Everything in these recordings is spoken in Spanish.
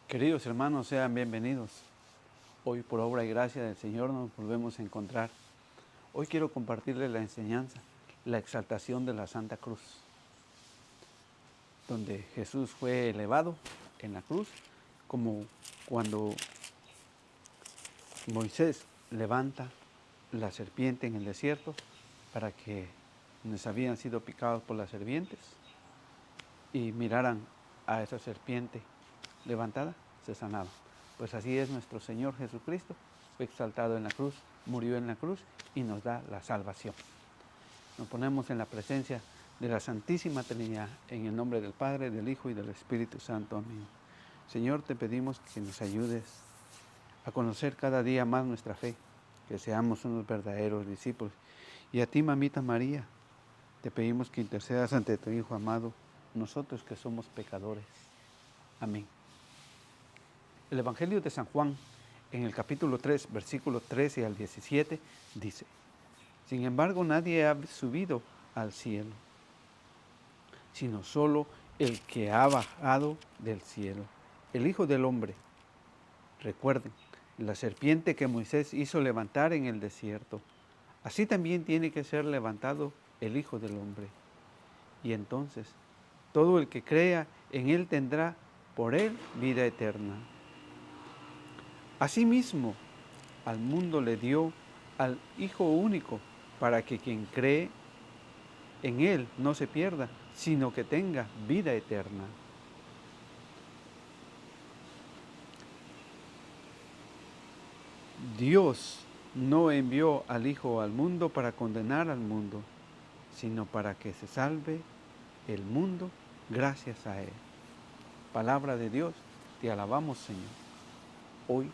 Queridos hermanos, sean bienvenidos. Hoy por obra y gracia del Señor nos volvemos a encontrar. Hoy quiero compartirles la enseñanza, la exaltación de la Santa Cruz, donde Jesús fue elevado en la cruz, como cuando Moisés levanta la serpiente en el desierto para que quienes habían sido picados por las serpientes y miraran a esa serpiente levantada, se sanaban. Pues así es nuestro Señor Jesucristo, fue exaltado en la cruz, murió en la cruz y nos da la salvación. Nos ponemos en la presencia de la Santísima Trinidad, en el nombre del Padre, del Hijo y del Espíritu Santo. Amén. Señor, te pedimos que nos ayudes a conocer cada día más nuestra fe, que seamos unos verdaderos discípulos. Y a ti, mamita María, te pedimos que intercedas ante tu Hijo amado, nosotros que somos pecadores. Amén. El Evangelio de San Juan, en el capítulo 3, versículos 13 al 17, dice: Sin embargo, nadie ha subido al cielo, sino solo el que ha bajado del cielo, el Hijo del Hombre. Recuerden, la serpiente que Moisés hizo levantar en el desierto, así también tiene que ser levantado el Hijo del Hombre. Y entonces, todo el que crea en Él tendrá por Él vida eterna. Asimismo, al mundo le dio al Hijo único, para que quien cree en Él no se pierda, sino que tenga vida eterna. Dios no envió al Hijo al mundo para condenar al mundo, sino para que se salve el mundo gracias a Él. Palabra de Dios, te alabamos, Señor. Hoy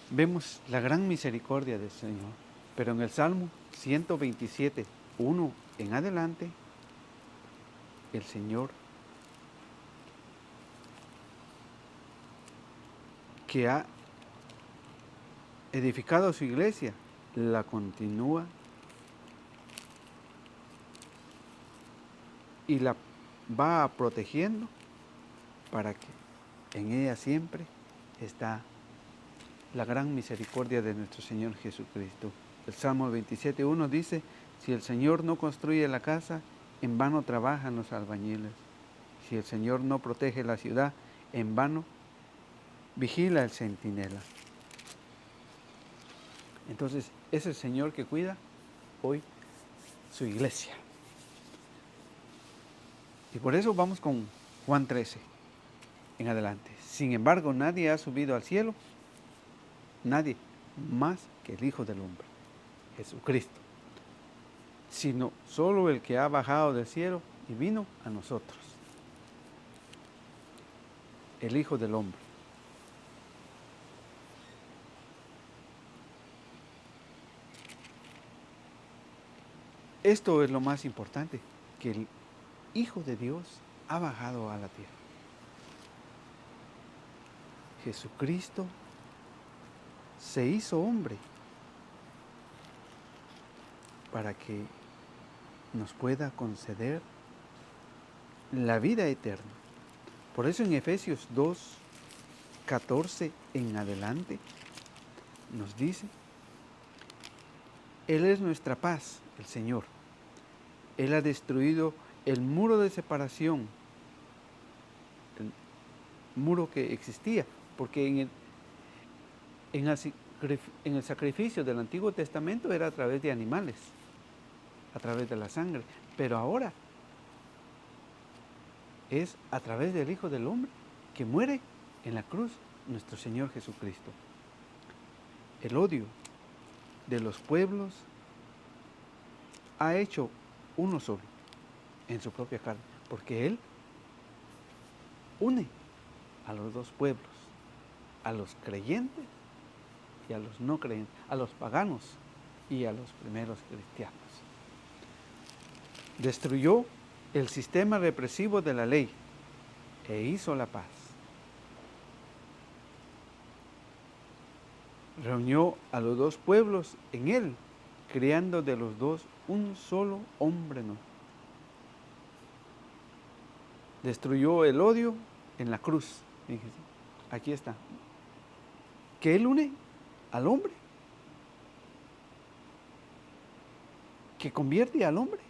vemos la gran misericordia del Señor, pero en el Salmo 127, 1 en adelante, el Señor, que ha edificado su iglesia, la continúa y la va protegiendo para que en ella siempre está la gran misericordia de nuestro Señor Jesucristo. El Salmo 27:1 dice: Si el Señor no construye la casa, en vano trabajan los albañiles. Si el Señor no protege la ciudad, en vano vigila el centinela. Entonces, es el Señor que cuida hoy su iglesia. Y por eso vamos con Juan 13 en adelante. Sin embargo, nadie ha subido al cielo, nadie más que el Hijo del Hombre, Jesucristo, sino solo el que ha bajado del cielo y vino a nosotros, el Hijo del Hombre. Esto es lo más importante, que el Hijo de Dios ha bajado a la tierra. Jesucristo se hizo hombre para que nos pueda conceder la vida eterna. Por eso en Efesios 2:14 en adelante nos dice: Él es nuestra paz, el Señor. Él ha destruido el muro de separación, el muro que existía, porque en el sacrificio del Antiguo Testamento era a través de animales, a través de la sangre, pero ahora es a través del Hijo del Hombre que muere en la cruz, nuestro Señor Jesucristo. El odio de los pueblos ha hecho uno solo en su propia carne, porque Él une a los dos pueblos, a los creyentes y a los no creyentes, a los paganos y a los primeros cristianos. Destruyó el sistema represivo de la ley e hizo la paz. Reunió a los dos pueblos en Él, creando de los dos un solo hombre nuevo. Destruyó el odio en la cruz Fíjese, aquí está. Que Él une al hombre, que convierte al hombre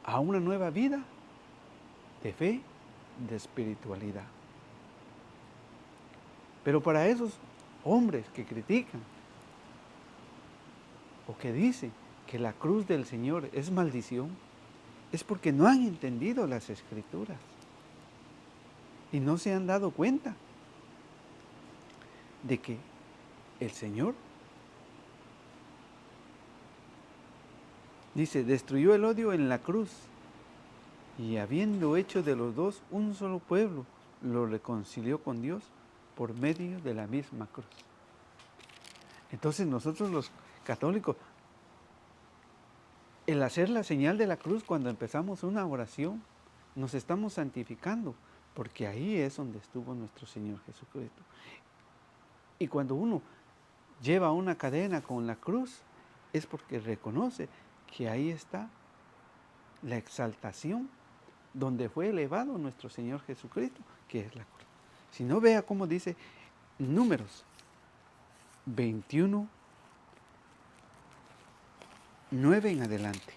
a una nueva vida de fe, de espiritualidad. Pero para esos hombres que critican o que dicen que la cruz del Señor es maldición, es porque no han entendido las Escrituras y no se han dado cuenta de que el Señor dice, destruyó el odio en la cruz y habiendo hecho de los dos un solo pueblo, lo reconcilió con Dios por medio de la misma cruz. Entonces nosotros los católicos, el hacer la señal de la cruz cuando empezamos una oración, nos estamos santificando, porque ahí es donde estuvo nuestro Señor Jesucristo. Y cuando uno lleva una cadena con la cruz, es porque reconoce que ahí está la exaltación donde fue elevado nuestro Señor Jesucristo, que es la cruz. Si no, vea cómo dice Números 21, 9 en adelante.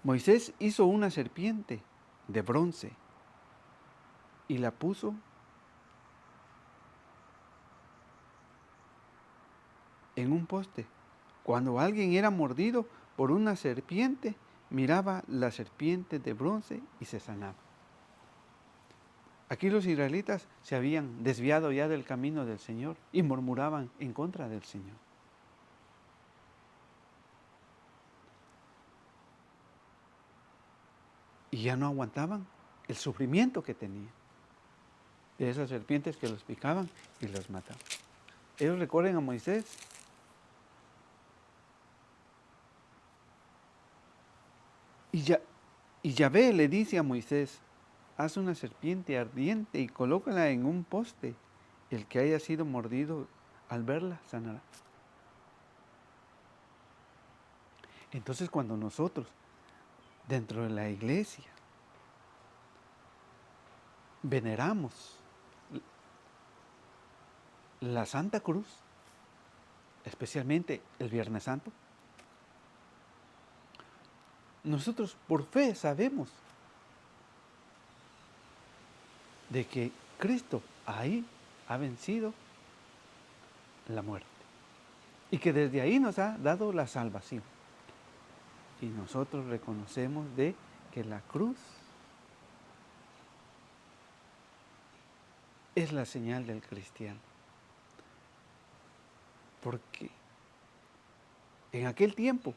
Moisés hizo una serpiente de bronce y la puso en un poste. Cuando alguien era mordido por una serpiente, miraba la serpiente de bronce y se sanaba. Aquí los israelitas se habían desviado ya del camino del Señor y murmuraban en contra del Señor. Y ya no aguantaban el sufrimiento que tenían de esas serpientes que los picaban y los mataban. Ellos recuerden a Moisés. Y Yahvé le dice a Moisés, haz una serpiente ardiente y colócala en un poste. El que haya sido mordido al verla sanará. Entonces cuando nosotros, dentro de la iglesia, veneramos la Santa Cruz, especialmente el Viernes Santo, nosotros por fe sabemos de que Cristo ahí ha vencido la muerte y que desde ahí nos ha dado la salvación. Y nosotros reconocemos de que la cruz es la señal del cristiano. Porque en aquel tiempo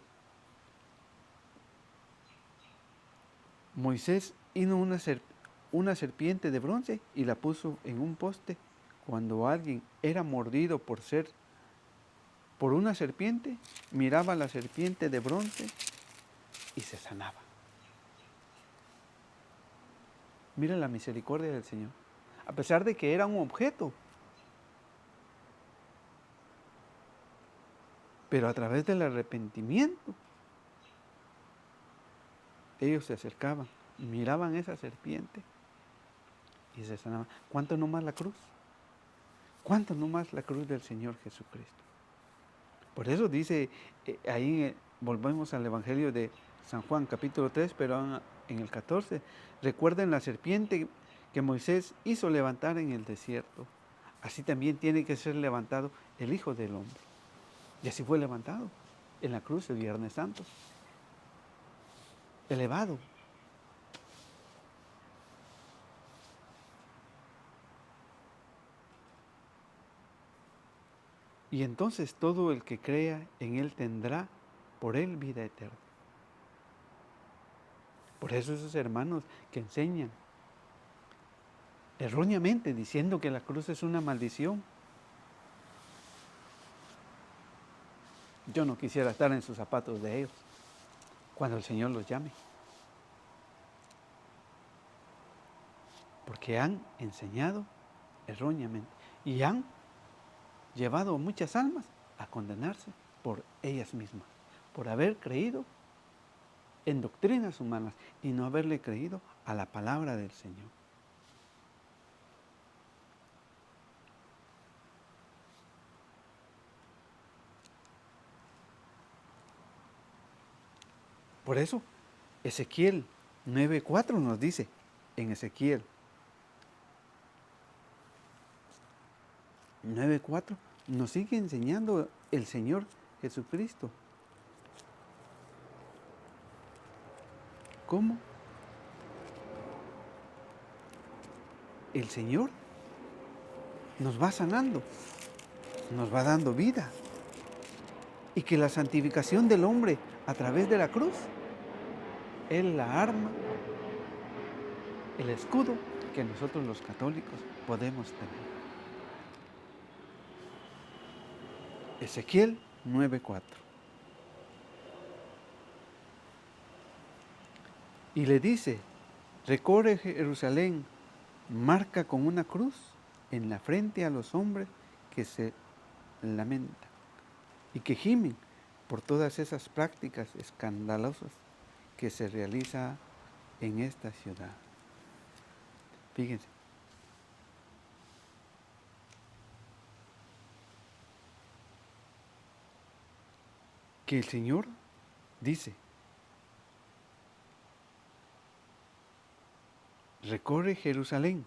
Moisés hizo una serpiente de bronce y la puso en un poste. Cuando alguien era mordido por una serpiente, miraba la serpiente de bronce y se sanaba. Mira la misericordia del Señor. A pesar de que era un objeto, pero a través del arrepentimiento, ellos se acercaban, miraban esa serpiente y se sanaban. ¿Cuánto no más la cruz? ¿Cuánto no más la cruz del Señor Jesucristo? Por eso dice, ahí volvemos al Evangelio de San Juan, capítulo 3, pero en el 14, recuerden la serpiente que Moisés hizo levantar en el desierto. Así también tiene que ser levantado el Hijo del Hombre. Y así fue levantado en la cruz el Viernes Santo. Elevado. Y entonces todo el que crea en Él tendrá por Él vida eterna. Por eso esos hermanos que enseñan erróneamente diciendo que la cruz es una maldición, yo no quisiera estar en sus zapatos de ellos cuando el Señor los llame. Porque han enseñado erróneamente y han llevado muchas almas a condenarse por ellas mismas, por haber creído en doctrinas humanas y no haberle creído a la palabra del Señor. Por eso, Ezequiel 9:4 nos dice, en Ezequiel 9:4 nos sigue enseñando el Señor Jesucristo. ¿Cómo? El Señor nos va sanando, nos va dando vida. Y que la santificación del hombre a través de la cruz es la arma, el escudo que nosotros los católicos podemos tener. Ezequiel 9:4. Y le dice, recorre Jerusalén, marca con una cruz en la frente a los hombres que se lamentan y que gimen por todas esas prácticas escandalosas que se realiza en esta ciudad. Fíjense. Que el Señor dice, recorre Jerusalén,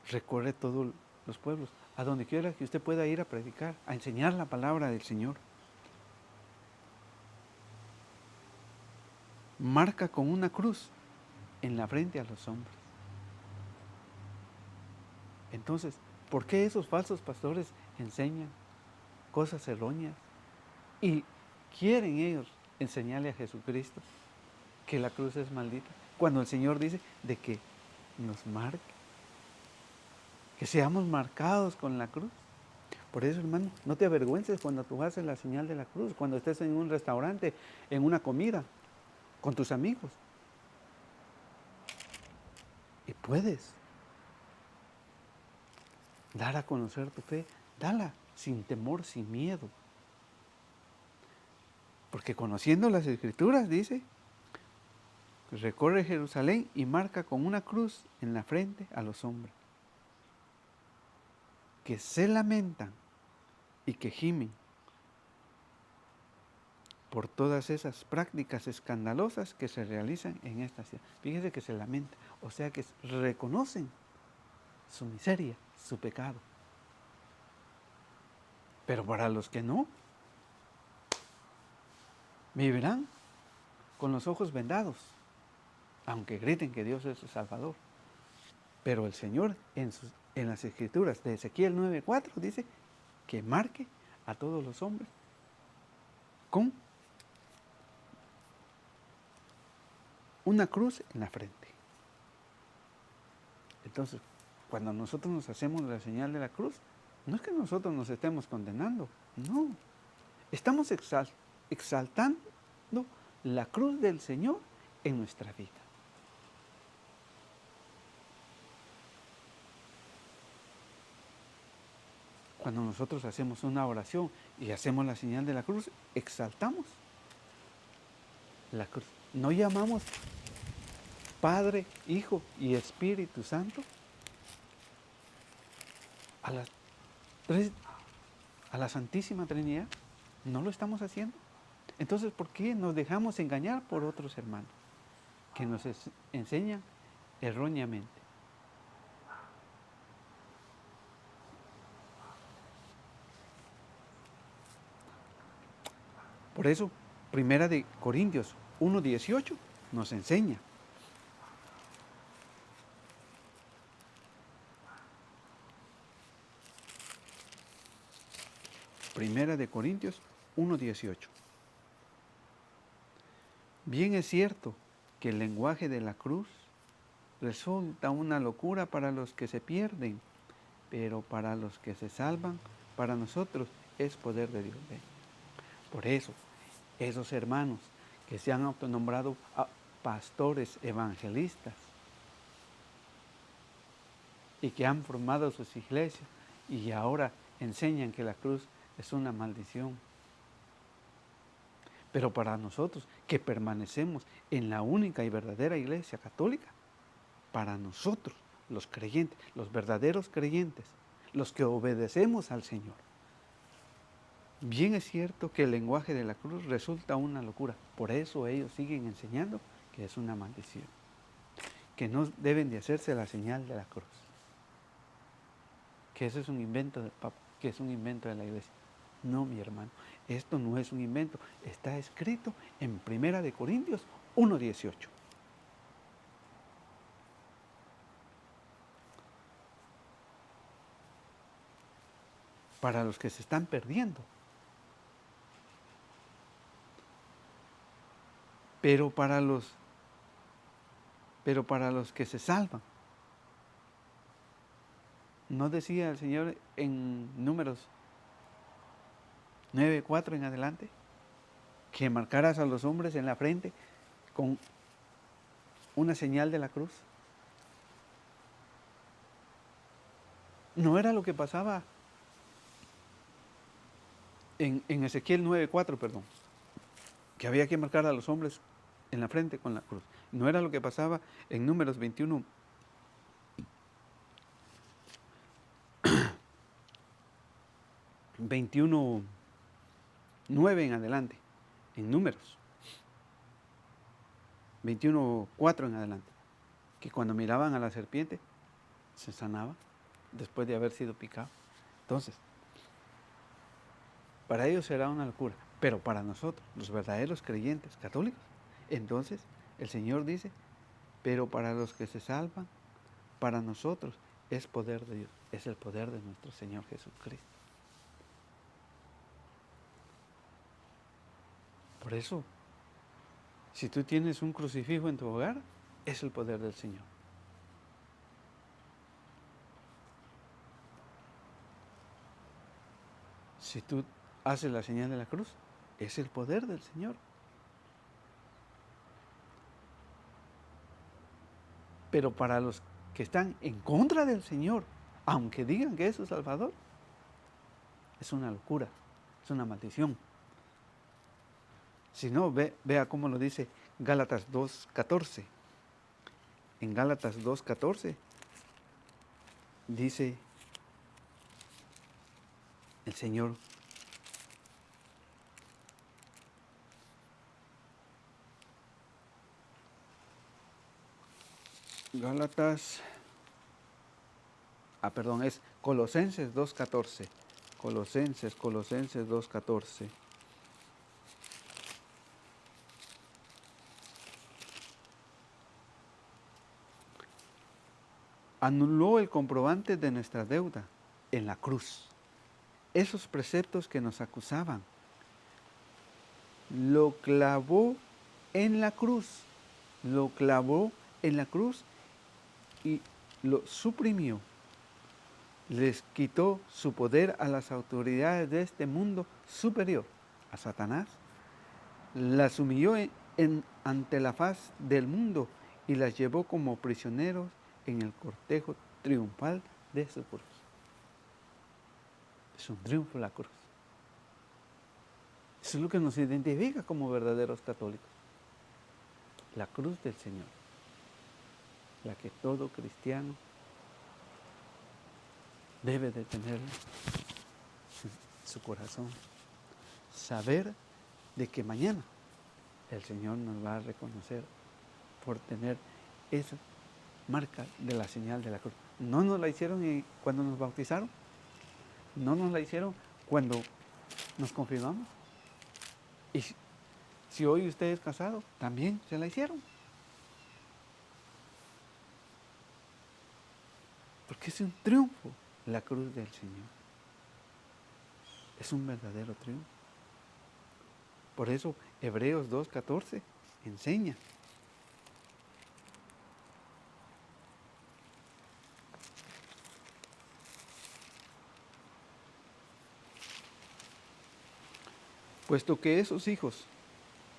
recorre todos los pueblos, a donde quiera que usted pueda ir a predicar, a enseñar la palabra del Señor. Marca con una cruz en la frente a los hombres. Entonces, ¿por qué esos falsos pastores enseñan cosas erróneas y quieren ellos enseñarle a Jesucristo que la cruz es maldita? Cuando el Señor dice de que nos marque, que seamos marcados con la cruz. Por eso, hermano, no te avergüences cuando tú haces la señal de la cruz, cuando estés en un restaurante, en una comida, con tus amigos. Y puedes dar a conocer tu fe, dala sin temor, sin miedo. Porque conociendo las Escrituras, dice, recorre Jerusalén y marca con una cruz en la frente a los hombres que se lamentan y que gimen por todas esas prácticas escandalosas que se realizan en esta ciudad. Fíjese que se lamentan, o sea que reconocen su miseria, su pecado. Pero para los que no, vivirán con los ojos vendados, aunque griten que Dios es su Salvador. Pero el Señor en las Escrituras de Ezequiel 9:4 dice que marque a todos los hombres con una cruz en la frente. Entonces, cuando nosotros nos hacemos la señal de la cruz, no es que nosotros nos estemos condenando, no. Estamos exaltando la cruz del Señor en nuestra vida. Cuando nosotros hacemos una oración y hacemos la señal de la cruz, exaltamos la cruz. No llamamos Padre, Hijo y Espíritu Santo a la Santísima Trinidad. No lo estamos haciendo. Entonces, ¿por qué nos dejamos engañar por otros hermanos que nos enseñan erróneamente? Por eso, Primera de Corintios 1:18 nos enseña. Primera de Corintios 1:18. Bien es cierto que el lenguaje de la cruz resulta una locura para los que se pierden, pero para los que se salvan, para nosotros es poder de Dios. Por eso, esos hermanos que se han autonombrado pastores evangelistas y que han formado sus iglesias y ahora enseñan que la cruz es una maldición. Pero para nosotros que permanecemos en la única y verdadera Iglesia Católica, para nosotros, los creyentes, los verdaderos creyentes, los que obedecemos al Señor, bien es cierto que el lenguaje de la cruz resulta una locura. Por eso ellos siguen enseñando que es una maldición, que no deben de hacerse la señal de la cruz, que eso es un invento del Papa, que es un invento de la Iglesia. No, mi hermano, esto no es un invento, está escrito en 1 Corintios 1:18. Para los que se están perdiendo. Pero para los que se salvan. ¿No decía el Señor en Números 9:4 en adelante que marcaras a los hombres en la frente con una señal de la cruz? No era lo que pasaba en Ezequiel 9:4, perdón, que había que marcar a los hombres en la frente con la cruz. No era lo que pasaba en Números 21. 21:9 en adelante, en Números. 21:4 en adelante, que cuando miraban a la serpiente se sanaba después de haber sido picado. Entonces, para ellos será una locura, pero para nosotros, los verdaderos creyentes católicos, entonces el Señor dice, pero para los que se salvan, para nosotros es poder de Dios, es el poder de nuestro Señor Jesucristo. Por eso, si tú tienes un crucifijo en tu hogar, es el poder del Señor. Si tú haces la señal de la cruz, es el poder del Señor. Pero para los que están en contra del Señor, aunque digan que es su Salvador, es una locura, es una maldición. Si no, vea cómo lo dice Gálatas 2:14. En Gálatas 2:14 dice el Señor: es Colosenses 2:14. Colosenses 2:14. Anuló el comprobante de nuestra deuda en la cruz. Esos preceptos que nos acusaban, lo clavó en la cruz. Lo clavó en la cruz y lo suprimió. Les quitó su poder a las autoridades de este mundo superior, a Satanás. Las humilló ante la faz del mundo y las llevó como prisioneros en el cortejo triunfal de su cruz. Es un triunfo la cruz. Eso es lo que nos identifica como verdaderos católicos. La cruz del Señor, la que todo cristiano debe de tener en su corazón. Saber de que mañana el Señor nos va a reconocer por tener esa marca de la señal de la cruz. No nos la hicieron cuando nos bautizaron, no nos la hicieron cuando nos confirmamos. Y si hoy usted es casado, también se la hicieron. Porque es un triunfo la cruz del Señor. Es un verdadero triunfo. Por eso Hebreos 2:14 enseña. Puesto que esos hijos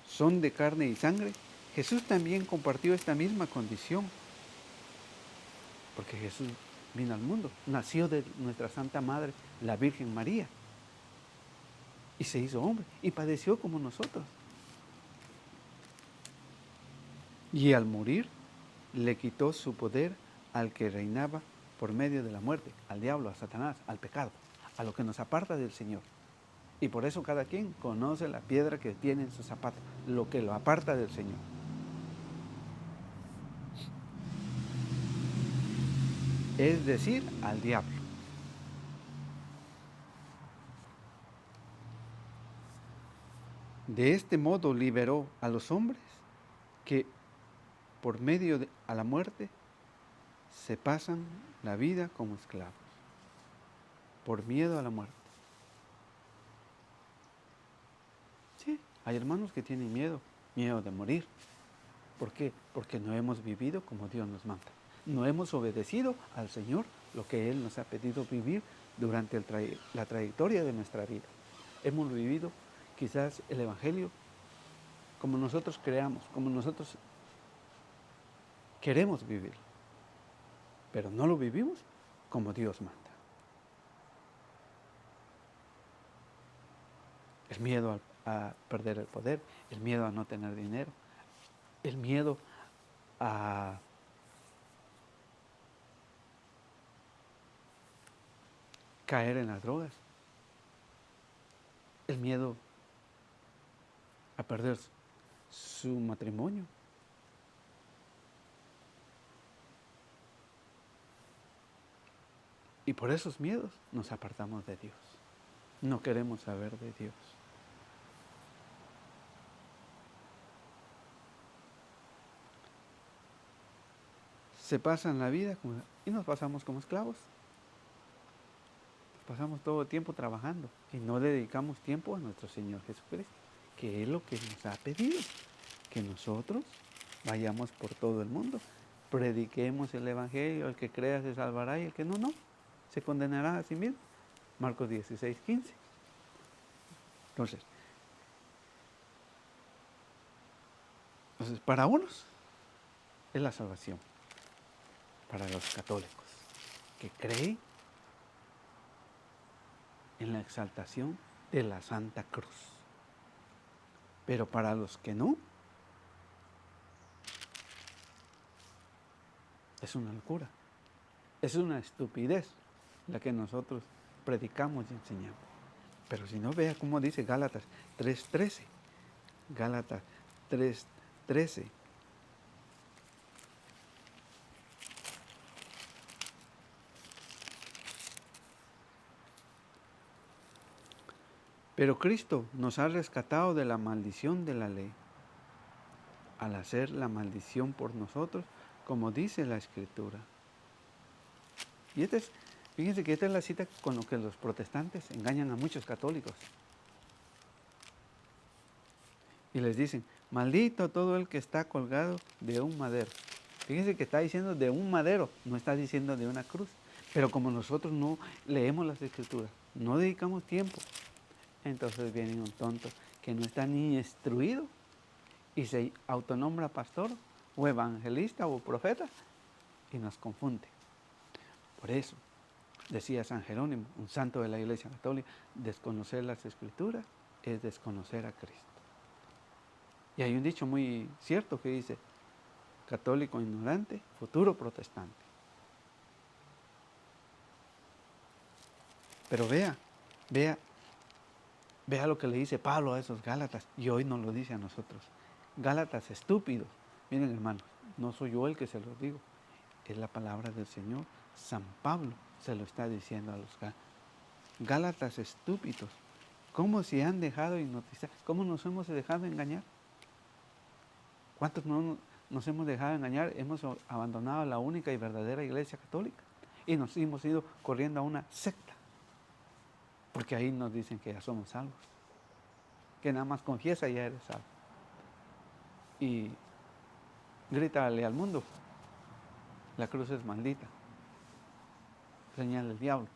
son de carne y sangre, Jesús también compartió esta misma condición. Porque Jesús vino al mundo, nació de nuestra Santa Madre, la Virgen María, y se hizo hombre, y padeció como nosotros. Y al morir, le quitó su poder al que reinaba por medio de la muerte, al diablo, a Satanás, al pecado, a lo que nos aparta del Señor. Y por eso cada quien conoce la piedra que tiene en su zapato, lo que lo aparta del Señor. Es decir, al diablo. De este modo liberó a los hombres que por medio de a la muerte se pasan la vida como esclavos, por miedo a la muerte. Sí, hay hermanos que tienen miedo, miedo de morir. ¿Por qué? Porque no hemos vivido como Dios nos manda. No hemos obedecido al Señor lo que Él nos ha pedido vivir durante la trayectoria de nuestra vida. Hemos vivido quizás el Evangelio como nosotros creamos, como nosotros queremos vivir, pero no lo vivimos como Dios manda. El miedo a perder el poder, el miedo a no tener dinero, el miedo a caer en las drogas, el miedo a perder su matrimonio. Y por esos miedos nos apartamos de Dios. No queremos saber de Dios. Se pasan la vida y nos pasamos como esclavos. Pasamos todo el tiempo trabajando y no dedicamos tiempo a nuestro Señor Jesucristo, que es lo que nos ha pedido, que nosotros vayamos por todo el mundo, prediquemos el Evangelio, el que crea se salvará y el que no, se condenará a sí mismo. Marcos 16:15. Entonces, para unos es la salvación, para los católicos, que creen en la exaltación de la Santa Cruz. Pero para los que no, es una locura, es una estupidez la que nosotros predicamos y enseñamos. Pero si no, vea cómo dice Gálatas 3:13. Gálatas 3:13. Pero Cristo nos ha rescatado de la maldición de la ley, al hacer la maldición por nosotros, como dice la Escritura. Y fíjense que esta es la cita con lo que los protestantes engañan a muchos católicos. Y les dicen, maldito todo el que está colgado de un madero. Fíjense que está diciendo de un madero, no está diciendo de una cruz. Pero como nosotros no leemos las Escrituras, no dedicamos tiempo, entonces viene un tonto que no está ni instruido y se autonombra pastor o evangelista o profeta y nos confunde. Por eso decía San Jerónimo, un santo de la Iglesia Católica, desconocer las Escrituras es desconocer a Cristo. Y hay un dicho muy cierto que dice, católico ignorante, futuro protestante. Pero vea lo que le dice Pablo a esos Gálatas, y hoy nos lo dice a nosotros. Gálatas estúpidos. Miren, hermanos, no soy yo el que se los digo, es la palabra del Señor. San Pablo se lo está diciendo a los Gálatas estúpidos. ¿Cómo se han dejado hipnotizar? ¿Cómo nos hemos dejado engañar? ¿Cuántos no nos hemos dejado engañar? Hemos abandonado la única y verdadera Iglesia Católica y nos hemos ido corriendo a una secta, porque ahí nos dicen que ya somos salvos, que nada más confiesa y ya eres salvo. Y grítale al mundo, la cruz es maldita, señala el diablo.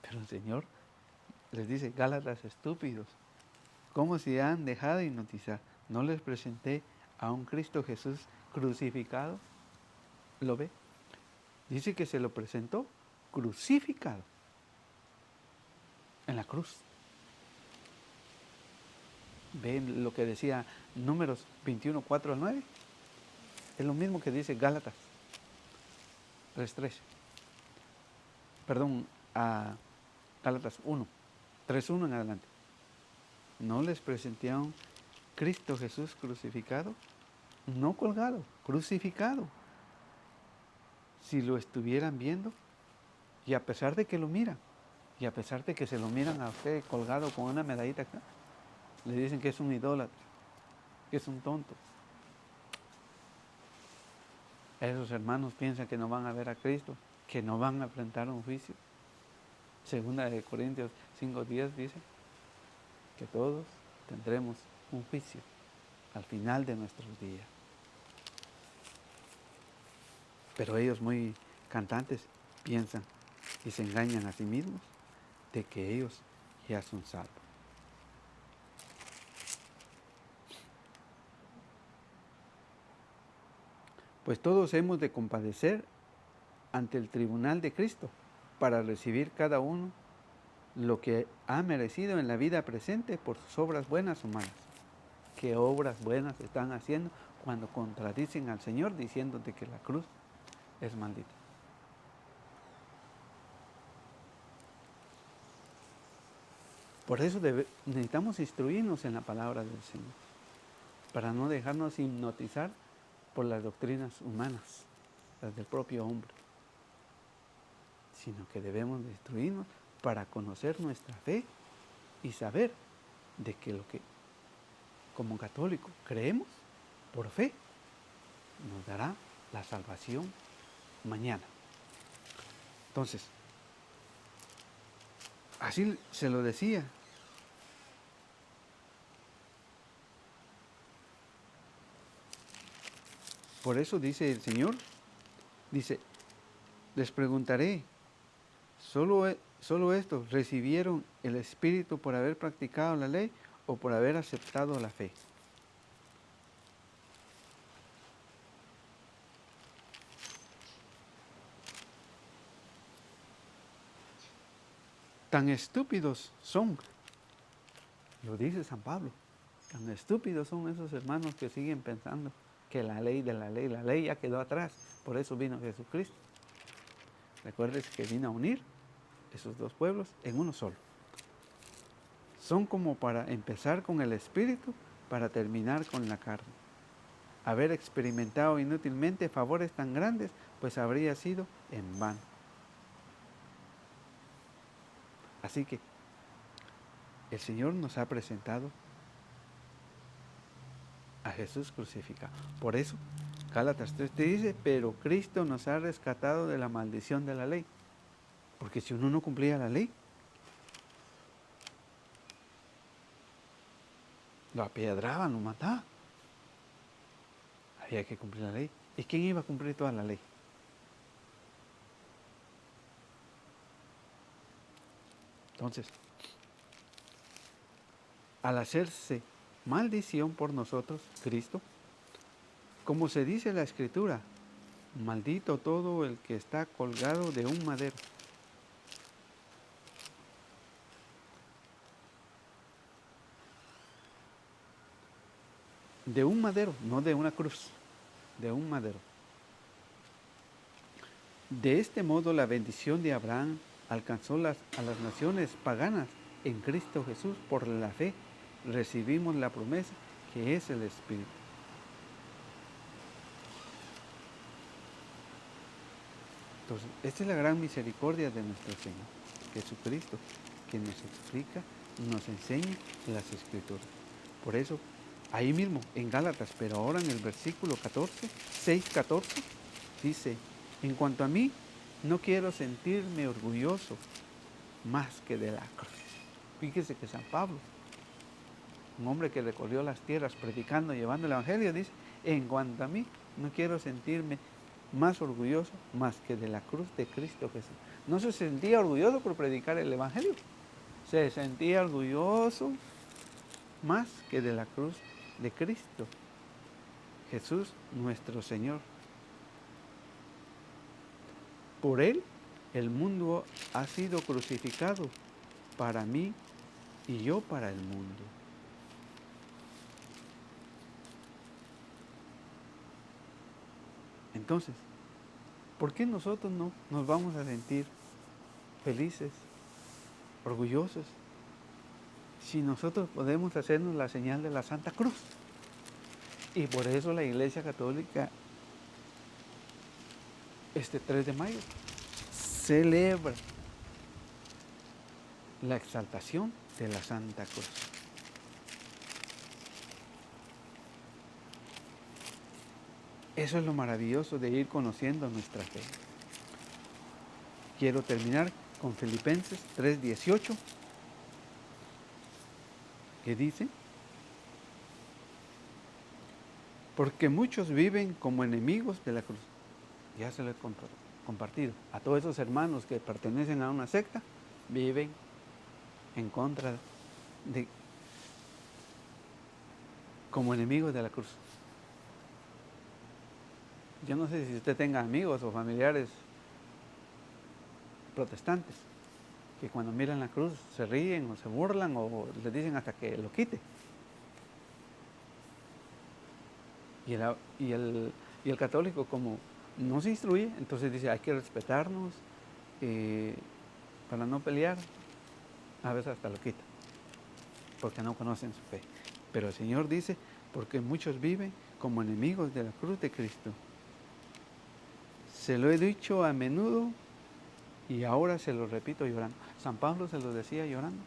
Pero el Señor les dice, Gálatas estúpidos, ¿cómo se han dejado hipnotizar? ¿No les presenté a un Cristo Jesús crucificado? ¿Lo ve? Dice que se lo presentó crucificado en la cruz. ¿Ven lo que decía Números 21:4-9? Es lo mismo que dice Gálatas 3:13. Perdón, a Gálatas 1, 3:1 en adelante. ¿No les presentaron Cristo Jesús crucificado? No colgado, crucificado. Si lo estuvieran viendo, y a pesar de que lo miran, y a pesar de que se lo miran a usted colgado con una medallita acá, le dicen que es un idólatra, que es un tonto. Esos hermanos piensan que no van a ver a Cristo, que no van a enfrentar un juicio. Segunda de Corintios 5:10 dice que todos tendremos un juicio al final de nuestros días. Pero ellos, muy cantantes, piensan y se engañan a sí mismos de que ellos ya son salvos. Pues todos hemos de compadecer ante el tribunal de Cristo para recibir cada uno lo que ha merecido en la vida presente por sus obras buenas o malas. ¿Qué obras buenas están haciendo cuando contradicen al Señor diciéndote que la cruz es maldita? Por eso necesitamos instruirnos en la palabra del Señor, para no dejarnos hipnotizar por las doctrinas humanas, las del propio hombre, sino que debemos de instruirnos para conocer nuestra fe y saber de que lo que como católico creemos por fe nos dará la salvación mañana. Entonces, así se lo decía. Por eso dice el Señor, dice, les preguntaré, ¿solo estos recibieron el Espíritu por haber practicado la ley o por haber aceptado la fe? Tan estúpidos son, lo dice San Pablo, tan estúpidos son esos hermanos que siguen pensando que la ley ya quedó atrás, por eso vino Jesucristo. Recuerdes que vino a unir esos dos pueblos en uno solo. Son como para empezar con el Espíritu para terminar con la carne. Haber experimentado inútilmente favores tan grandes, pues habría sido en vano. Así que el Señor nos ha presentado a Jesús crucificado. Por eso, Gálatas 3 te dice, pero Cristo nos ha rescatado de la maldición de la ley. Porque si uno no cumplía la ley, lo apiedraban, lo mataban. Había que cumplir la ley. ¿Y quién iba a cumplir toda la ley? Entonces, al hacerse maldición por nosotros, Cristo, como se dice en la Escritura, maldito todo el que está colgado de un madero. De un madero, no de una cruz, de un madero. De este modo la bendición de Abraham alcanzó a las naciones paganas en Cristo Jesús. Por la fe recibimos la promesa que es el Espíritu. Entonces, esta es la gran misericordia de nuestro Señor Jesucristo, que nos explica, nos enseña las Escrituras. Por eso, ahí mismo en Gálatas, pero ahora en el versículo 6:14, dice, en cuanto a mí, no quiero sentirme orgulloso más que de la cruz. Fíjese que San Pablo, un hombre que recorrió las tierras predicando, llevando el Evangelio, dice, en cuanto a mí, no quiero sentirme más orgulloso más que de la cruz de Cristo Jesús. No se sentía orgulloso por predicar el Evangelio, se sentía orgulloso más que de la cruz de Cristo Jesús nuestro Señor. Por Él el mundo ha sido crucificado para mí y yo para el mundo. Entonces, ¿por qué nosotros no nos vamos a sentir felices, orgullosos, si nosotros podemos hacernos la señal de la Santa Cruz? Y por eso la Iglesia Católica, este 3 de mayo, celebra la exaltación de la Santa Cruz. Eso es lo maravilloso de ir conociendo nuestra fe. Quiero terminar con Filipenses 3:18, que dice: porque muchos viven como enemigos de la cruz. Ya se lo he compartido. A todos esos hermanos que pertenecen a una secta, viven en contra de, como enemigos de la cruz. Yo no sé si usted tenga amigos o familiares protestantes, que cuando miran la cruz se ríen o se burlan o les dicen hasta que lo quite. Y el católico, como no se instruye, entonces dice, hay que respetarnos para no pelear. A veces hasta lo quita, porque no conocen su fe. Pero el Señor dice, porque muchos viven como enemigos de la cruz de Cristo. Se lo he dicho a menudo y ahora se lo repito llorando. San Pablo se lo decía llorando,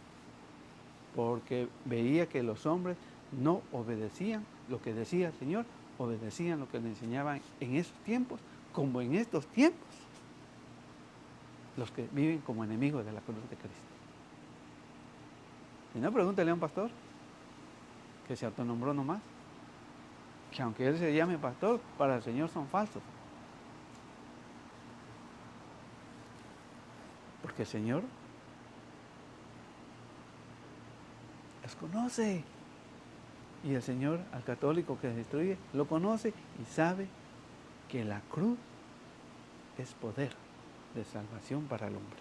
porque veía que los hombres no obedecían lo que decía el Señor, obedecían lo que le enseñaban en esos tiempos, como en estos tiempos, los que viven como enemigos de la cruz de Cristo. Si no, pregúntale a un pastor que se autonombró nomás, que aunque él se llame pastor, para el Señor son falsos. Porque el Señor los conoce. Y el Señor al católico que se instruye lo conoce y sabe que la cruz es poder de salvación para el hombre.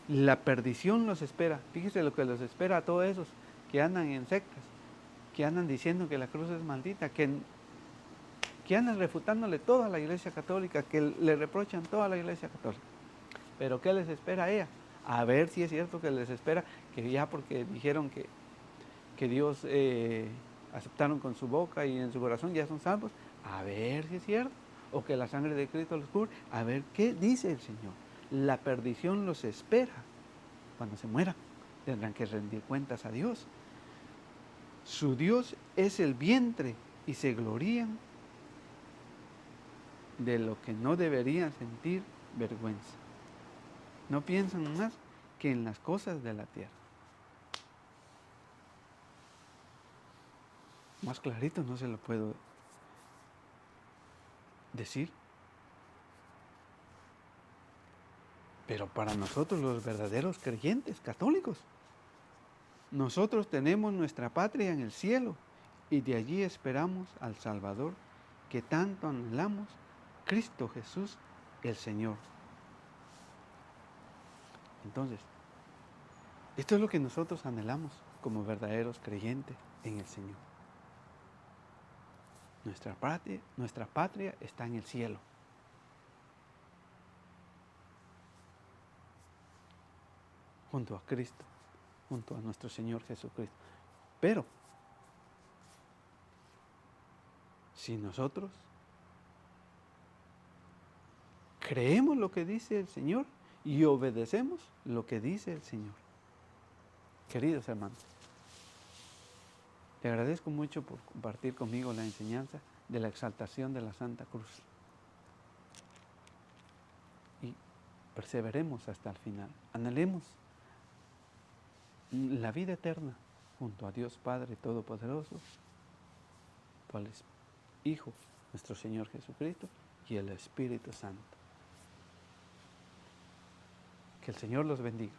La perdición los espera. Fíjese lo que los espera a todos esos que andan en sectas, que andan diciendo que la cruz es maldita, que andan refutándole toda la Iglesia Católica, que le reprochan toda la Iglesia Católica. Pero ¿qué les espera a ella? A ver si es cierto que les espera, que ya porque dijeron que Dios aceptaron con su boca y en su corazón ya son salvos, a ver si es cierto, o que la sangre de Cristo los cubre, a ver qué dice el Señor. La perdición los espera cuando se mueran, tendrán que rendir cuentas a Dios. Su Dios es el vientre y se glorían de lo que no deberían sentir vergüenza. No piensan más que en las cosas de la tierra. Más clarito no se lo puedo decir. Pero para nosotros los verdaderos creyentes católicos, nosotros tenemos nuestra patria en el cielo y de allí esperamos al Salvador que tanto anhelamos, Cristo Jesús el Señor. Entonces, esto es lo que nosotros anhelamos como verdaderos creyentes en el Señor. Nuestra patria está en el cielo. Junto a Cristo, junto a nuestro Señor Jesucristo. Pero, si nosotros creemos lo que dice el Señor y obedecemos lo que dice el Señor. Queridos hermanos, te agradezco mucho por compartir conmigo la enseñanza de la exaltación de la Santa Cruz. Y perseveremos hasta el final. Anhelemos la vida eterna junto a Dios Padre Todopoderoso, cual es Hijo, nuestro Señor Jesucristo, y el Espíritu Santo. Que el Señor los bendiga.